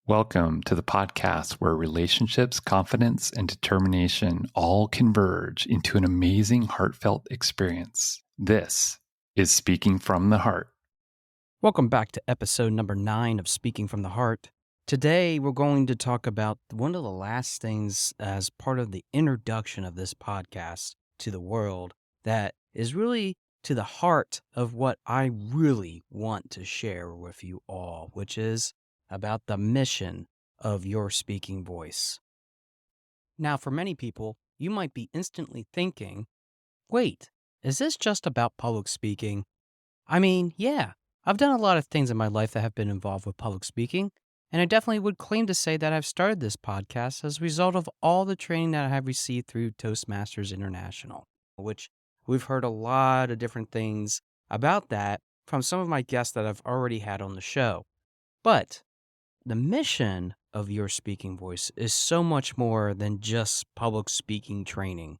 Welcome to the podcast where relationships, confidence, and determination all converge into an amazing, heartfelt experience. This is Speaking from the Heart. Welcome back to episode number 9 of Speaking from the Heart. Today, we're going to talk about one of the last things as part of the introduction of this podcast to the world that is really to the heart of what I really want to share with you all, which is about the mission of your speaking voice. Now, for many people, you might be instantly thinking, wait, is this just about public speaking? I mean, yeah, I've done a lot of things in my life that have been involved with public speaking, and I definitely would claim to say that I've started this podcast as a result of all the training that I have received through Toastmasters International, which we've heard a lot of different things about that from some of my guests that I've already had on the show. But the mission of your speaking voice is so much more than just public speaking training.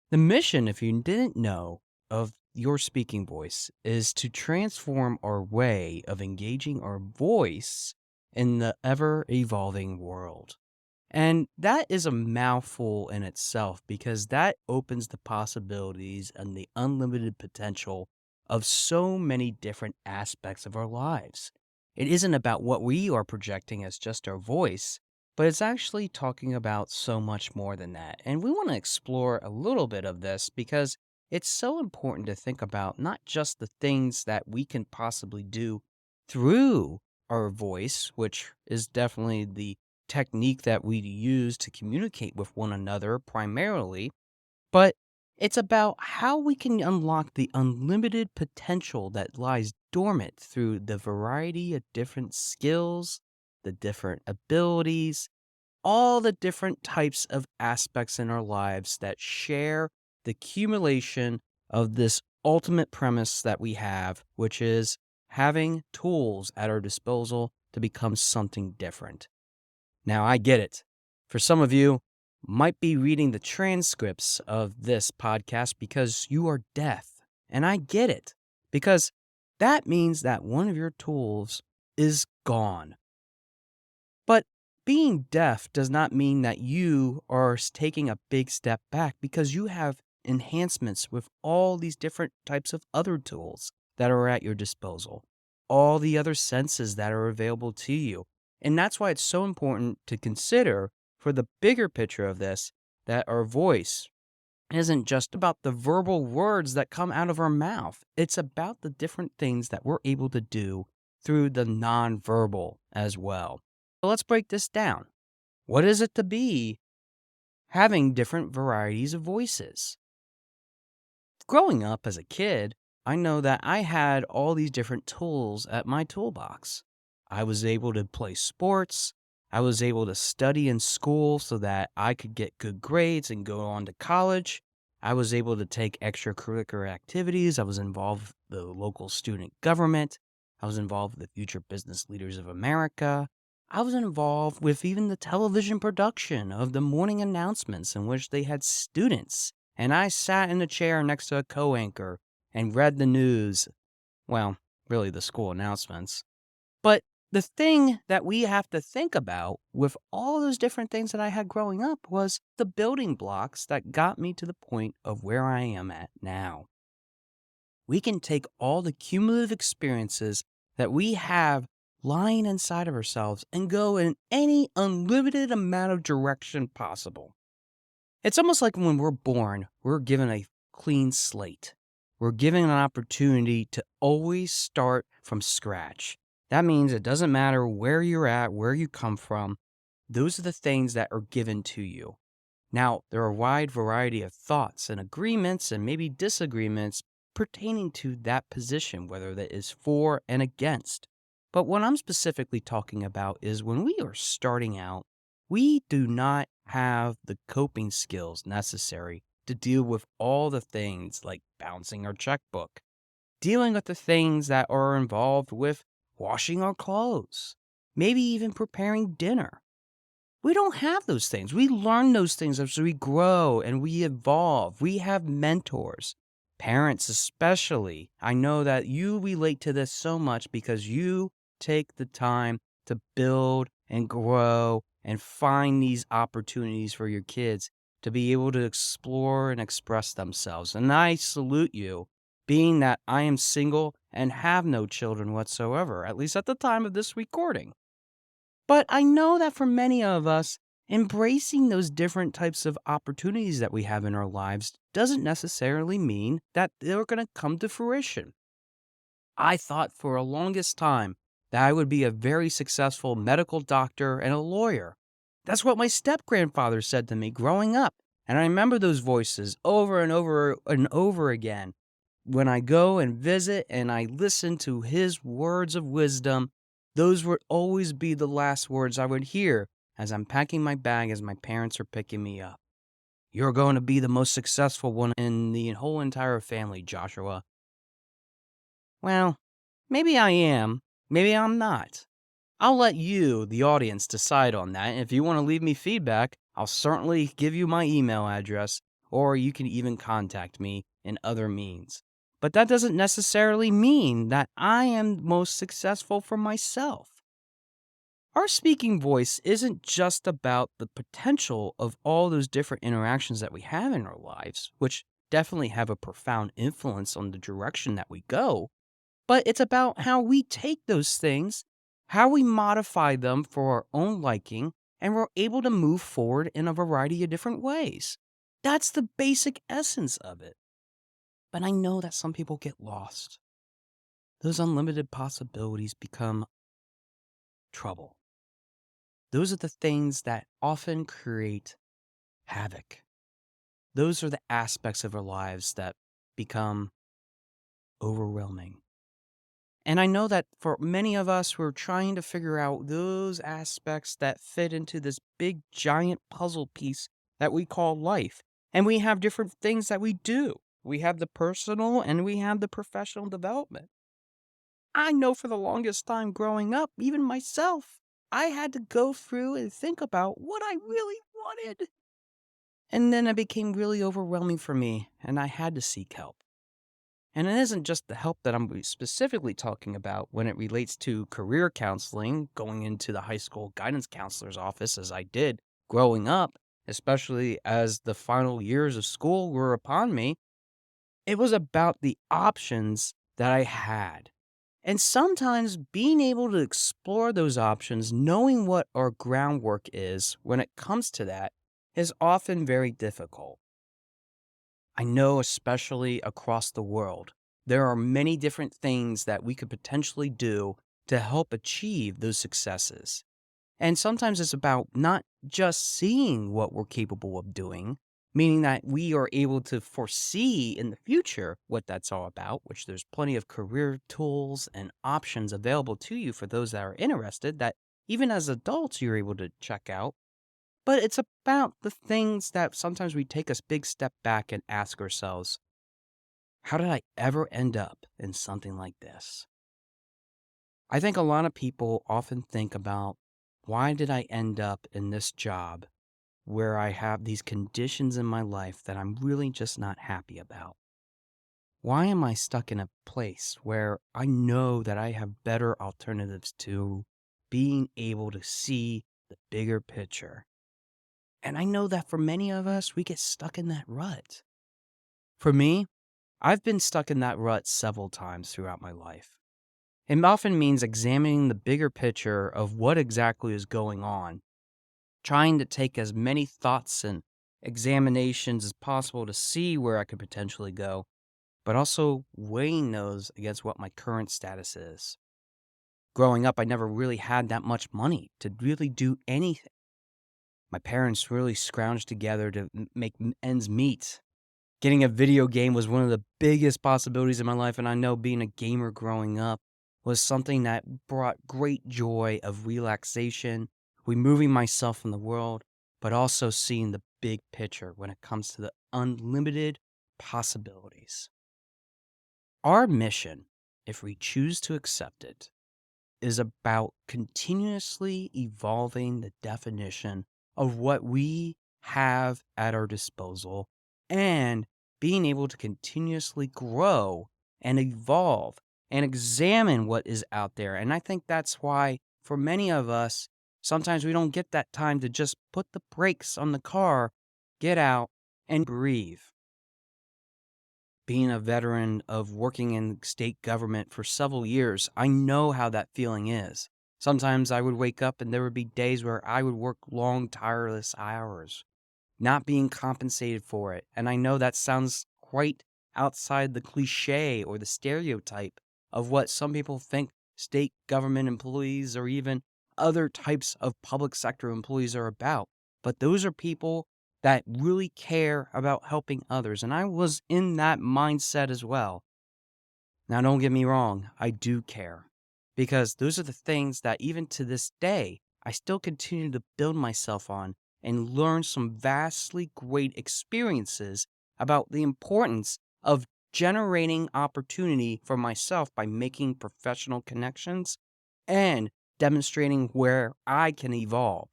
The mission, if you didn't know, of your speaking voice is to transform our way of engaging our voice in the ever evolving world. And that is a mouthful in itself because that opens the possibilities and the unlimited potential of so many different aspects of our lives. It isn't about what we are projecting as just our voice, but it's actually talking about so much more than that. And we want to explore a little bit of this because it's so important to think about not just the things that we can possibly do through our voice, which is definitely the technique that we use to communicate with one another primarily, but it's about how we can unlock the unlimited potential that lies dormant through the variety of different skills, the different abilities, all the different types of aspects in our lives that share the accumulation of this ultimate premise that we have, which is having tools at our disposal to become something different. Now, I get it. For some of you, might be reading the transcripts of this podcast because you are deaf. And I get it, because that means that one of your tools is gone. But being deaf does not mean that you are taking a big step back, because you have enhancements with all these different types of other tools that are at your disposal, all the other senses that are available to you. And that's why it's so important to consider, for the bigger picture of this, that our voice isn't just about the verbal words that come out of our mouth. It's about the different things that we're able to do through the nonverbal as well. So let's break this down. What is it to be having different varieties of voices? Growing up as a kid, I know that I had all these different tools at my toolbox. I was able to play sports. I was able to study in school so that I could get good grades and go on to college. I was able to take extracurricular activities. I was involved with the local student government. I was involved with the Future Business Leaders of America. I was involved with even the television production of the morning announcements, in which they had students, and I sat in a chair next to a co-anchor and read the news. Well, really the school announcements. But the thing that we have to think about with all those different things that I had growing up was the building blocks that got me to the point of where I am at now. We can take all the cumulative experiences that we have lying inside of ourselves and go in any unlimited amount of direction possible. It's almost like when we're born, we're given a clean slate. We're given an opportunity to always start from scratch. That means it doesn't matter where you're at, where you come from. Those are the things that are given to you. Now, there are a wide variety of thoughts and agreements and maybe disagreements pertaining to that position, whether that is for and against. But what I'm specifically talking about is when we are starting out, we do not have the coping skills necessary to deal with all the things like bouncing our checkbook, dealing with the things that are involved with washing our clothes, maybe even preparing dinner. We don't have those things. We learn those things as we grow and we evolve. We have mentors, parents especially. I know that you relate to this so much because you take the time to build and grow and find these opportunities for your kids to be able to explore and express themselves. And I salute you, being that I am single and have no children whatsoever, at least at the time of this recording. But I know that for many of us, embracing those different types of opportunities that we have in our lives doesn't necessarily mean that they're going to come to fruition. I thought for a longest time that I would be a very successful medical doctor and a lawyer. That's what my step grandfather said to me growing up. And I remember those voices over and over and over again. When I go and visit and I listen to his words of wisdom, those would always be the last words I would hear as I'm packing my bag as my parents are picking me up. You're going to be the most successful one in the whole entire family, Joshua. Well, maybe I am, maybe I'm not. I'll let you, the audience, decide on that. And if you want to leave me feedback, I'll certainly give you my email address, or you can even contact me in other means. But that doesn't necessarily mean that I am most successful for myself. Our speaking voice isn't just about the potential of all those different interactions that we have in our lives, which definitely have a profound influence on the direction that we go, but it's about how we take those things, how we modify them for our own liking, and we're able to move forward in a variety of different ways. That's the basic essence of it. But I know that some people get lost. Those unlimited possibilities become trouble. Those are the things that often create havoc. Those are the aspects of our lives that become overwhelming. And I know that for many of us, we're trying to figure out those aspects that fit into this big, giant puzzle piece that we call life. And we have different things that we do. We have the personal and we have the professional development. I know for the longest time growing up, even myself, I had to go through and think about what I really wanted. And then it became really overwhelming for me, and I had to seek help. And it isn't just the help that I'm specifically talking about when it relates to career counseling, going into the high school guidance counselor's office as I did growing up, especially as the final years of school were upon me. It was about the options that I had. And sometimes being able to explore those options, knowing what our groundwork is when it comes to that, is often very difficult. I know, especially across the world, there are many different things that we could potentially do to help achieve those successes. And sometimes it's about not just seeing what we're capable of doing, meaning that we are able to foresee in the future what that's all about, which there's plenty of career tools and options available to you for those that are interested that even as adults you're able to check out. But it's about the things that sometimes we take a big step back and ask ourselves, how did I ever end up in something like this? I think a lot of people often think about, why did I end up in this job where I have these conditions in my life that I'm really just not happy about? Why am I stuck in a place where I know that I have better alternatives to being able to see the bigger picture? And I know that for many of us, we get stuck in that rut. For me, I've been stuck in that rut several times throughout my life. It often means examining the bigger picture of what exactly is going on, trying to take as many thoughts and examinations as possible to see where I could potentially go, but also weighing those against what my current status is. Growing up, I never really had that much money to really do anything. My parents really scrounged together to make ends meet. Getting a video game was one of the biggest possibilities in my life, and I know being a gamer growing up was something that brought great joy of relaxation, removing myself from the world, but also seeing the big picture when it comes to the unlimited possibilities. Our mission, if we choose to accept it, is about continuously evolving the definition of what we have at our disposal and being able to continuously grow and evolve and examine what is out there. And I think that's why, for many of us, Sometimes we don't get that time to just put the brakes on the car, get out, and breathe. Being a veteran of working in state government for several years, I know how that feeling is. Sometimes I would wake up and there would be days where I would work long, tireless hours, not being compensated for it. And I know that sounds quite outside the cliche or the stereotype of what some people think state government employees or even other types of public sector employees are about. But those are people that really care about helping others. And I was in that mindset as well. Now, don't get me wrong, I do care because those are the things that even to this day, I still continue to build myself on and learn some vastly great experiences about the importance of generating opportunity for myself by making professional connections and demonstrating where I can evolve.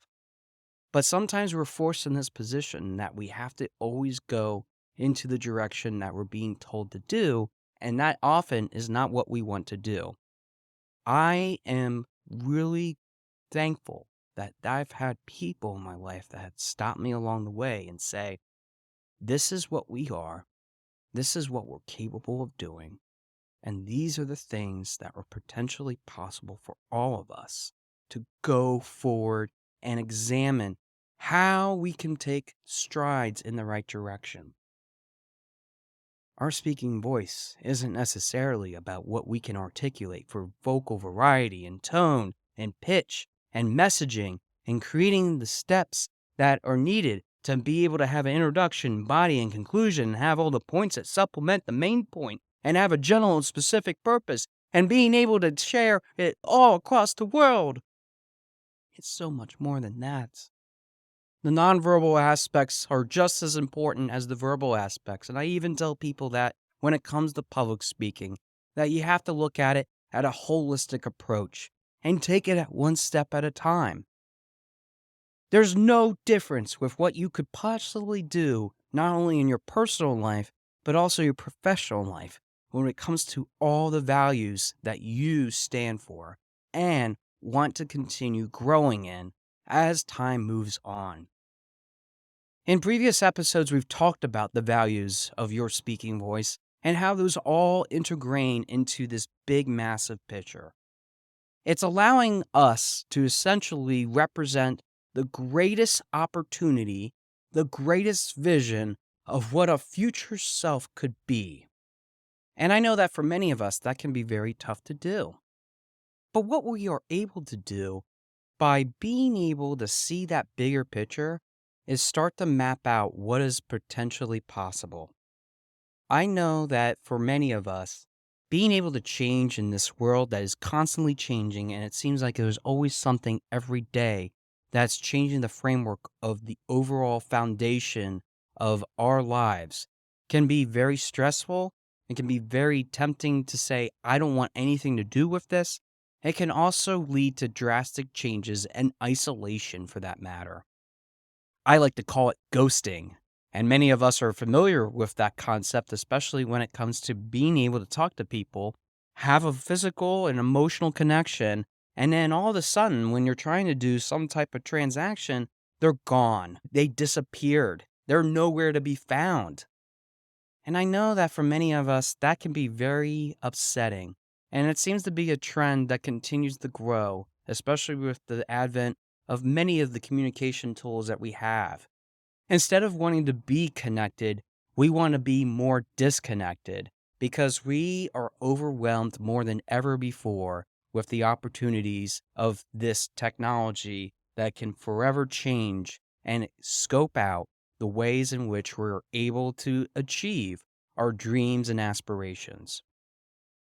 But sometimes we're forced in this position that we have to always go into the direction that we're being told to do, and that often is not what we want to do. I am really thankful that I've had people in my life that have stopped me along the way and say, this is what we are, this is what we're capable of doing, and these are the things that are potentially possible for all of us to go forward and examine how we can take strides in the right direction. Our speaking voice isn't necessarily about what we can articulate for vocal variety and tone and pitch and messaging and creating the steps that are needed to be able to have an introduction, body, and conclusion and have all the points that supplement the main point and have a general and specific purpose and being able to share it all across the world. It's so much more than that. The nonverbal aspects are just as important as the verbal aspects. And I even tell people that when it comes to public speaking, that you have to look at it at a holistic approach and take it at one step at a time. There's no difference with what you could possibly do, not only in your personal life, but also your professional life, when it comes to all the values that you stand for and want to continue growing in as time moves on. In previous episodes, we've talked about the values of your speaking voice and how those all intergrain into this big, massive picture. It's allowing us to essentially represent the greatest opportunity, the greatest vision of what a future self could be. And I know that for many of us, that can be very tough to do. But what we are able to do by being able to see that bigger picture is start to map out what is potentially possible. I know that for many of us, being able to change in this world that is constantly changing, and it seems like there's always something every day that's changing the framework of the overall foundation of our lives, can be very stressful. It can be very tempting to say, I don't want anything to do with this. It can also lead to drastic changes and isolation for that matter. I like to call it ghosting. And many of us are familiar with that concept, especially when it comes to being able to talk to people, have a physical and emotional connection, and then all of a sudden, when you're trying to do some type of transaction, they're gone. They disappeared. They're nowhere to be found. And I know that for many of us, that can be very upsetting. And it seems to be a trend that continues to grow, especially with the advent of many of the communication tools that we have. Instead of wanting to be connected, we want to be more disconnected because we are overwhelmed more than ever before with the opportunities of this technology that can forever change and scope out the ways in which we're able to achieve our dreams and aspirations.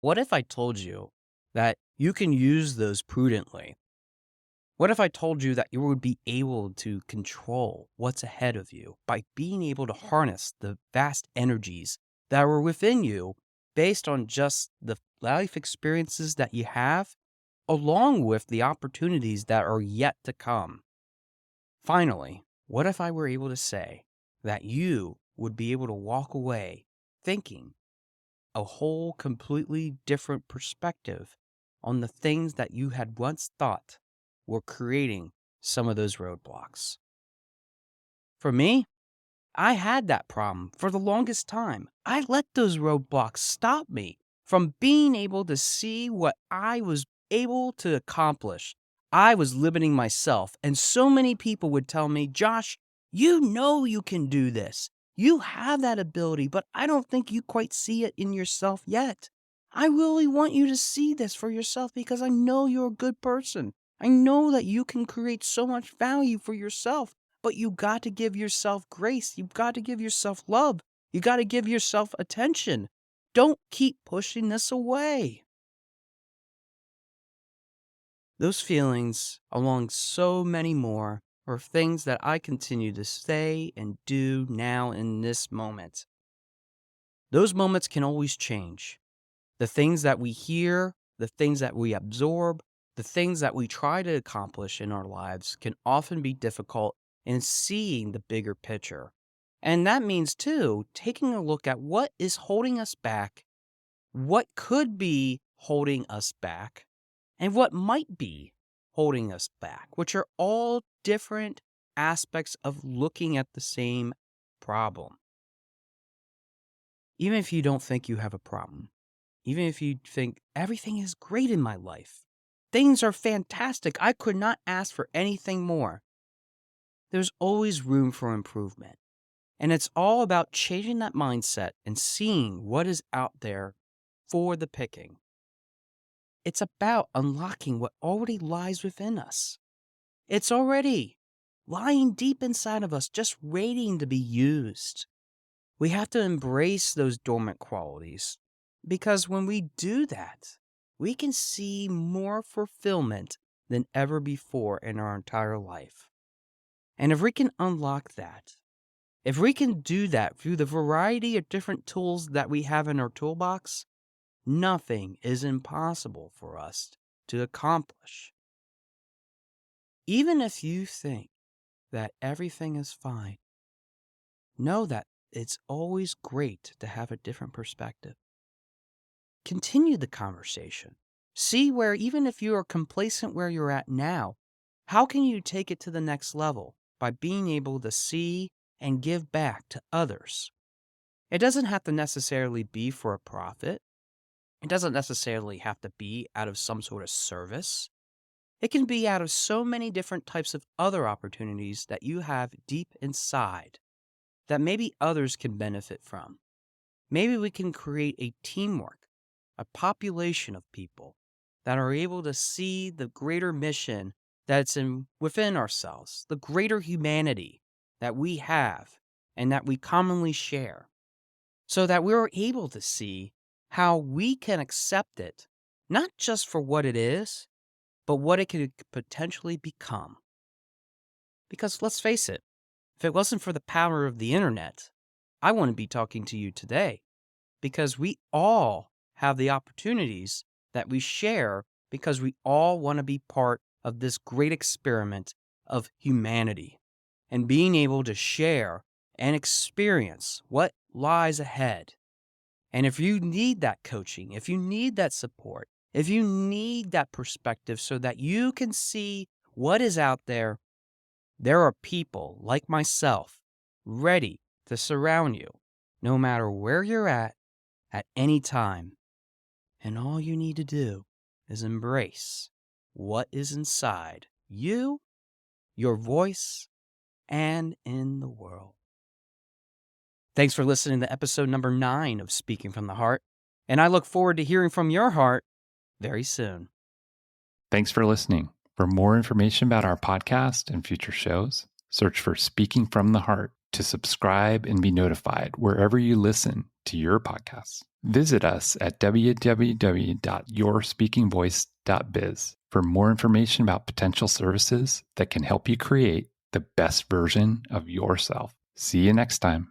What if I told you that you can use those prudently? What if I told you that you would be able to control what's ahead of you by being able to harness the vast energies that were within you based on just the life experiences that you have, along with the opportunities that are yet to come? Finally, what if I were able to say that you would be able to walk away thinking a whole completely different perspective on the things that you had once thought were creating some of those roadblocks. For me, I had that problem for the longest time. I let those roadblocks stop me from being able to see what I was able to accomplish. I was limiting myself, and so many people would tell me, Josh, you know you can do this. You have that ability, but I don't think you quite see it in yourself yet. I really want you to see this for yourself because I know you're a good person. I know that you can create so much value for yourself. But you got to give yourself grace. You've got to give yourself love. You got to give yourself attention. Don't keep pushing this away. Those feelings, along so many more, are things that I continue to say and do now in this moment. Those moments can always change. The things that we hear, the things that we absorb, the things that we try to accomplish in our lives can often be difficult in seeing the bigger picture. And that means, too, taking a look at what is holding us back, what could be holding us back, and what might be holding us back, which are all different aspects of looking at the same problem. Even if you don't think you have a problem, even if you think everything is great in my life, things are fantastic, I could not ask for anything more, there's always room for improvement. And it's all about changing that mindset and seeing what is out there for the picking. It's about unlocking what already lies within us. It's already lying deep inside of us, just waiting to be used. We have to embrace those dormant qualities because when we do that, we can see more fulfillment than ever before in our entire life. And if we can unlock that, if we can do that through the variety of different tools that we have in our toolbox, nothing is impossible for us to accomplish. Even if you think that everything is fine, know that it's always great to have a different perspective. Continue the conversation. See where, even if you are complacent where you're at now, how can you take it to the next level by being able to see and give back to others? It doesn't have to necessarily be for a profit. It doesn't necessarily have to be out of some sort of service. It can be out of so many different types of other opportunities that you have deep inside that maybe others can benefit from. Maybe we can create a teamwork, a population of people that are able to see the greater mission that's within ourselves, the greater humanity that we have and that we commonly share, so that we're able to see how we can accept it, not just for what it is, but what it could potentially become. Because let's face it, if it wasn't for the power of the internet, I wouldn't be talking to you today, because we all have the opportunities that we share because we all want to be part of this great experiment of humanity and being able to share and experience what lies ahead. And if you need that coaching, if you need that support, if you need that perspective so that you can see what is out there, there are people like myself ready to surround you no matter where you're at any time. And all you need to do is embrace what is inside you, your voice, and in the world. Thanks for listening to episode number 9 of Speaking from the Heart, and I look forward to hearing from your heart very soon. Thanks for listening. For more information about our podcast and future shows, search for Speaking from the Heart to subscribe and be notified wherever you listen to your podcasts. Visit us at www.yourspeakingvoice.biz for more information about potential services that can help you create the best version of yourself. See you next time.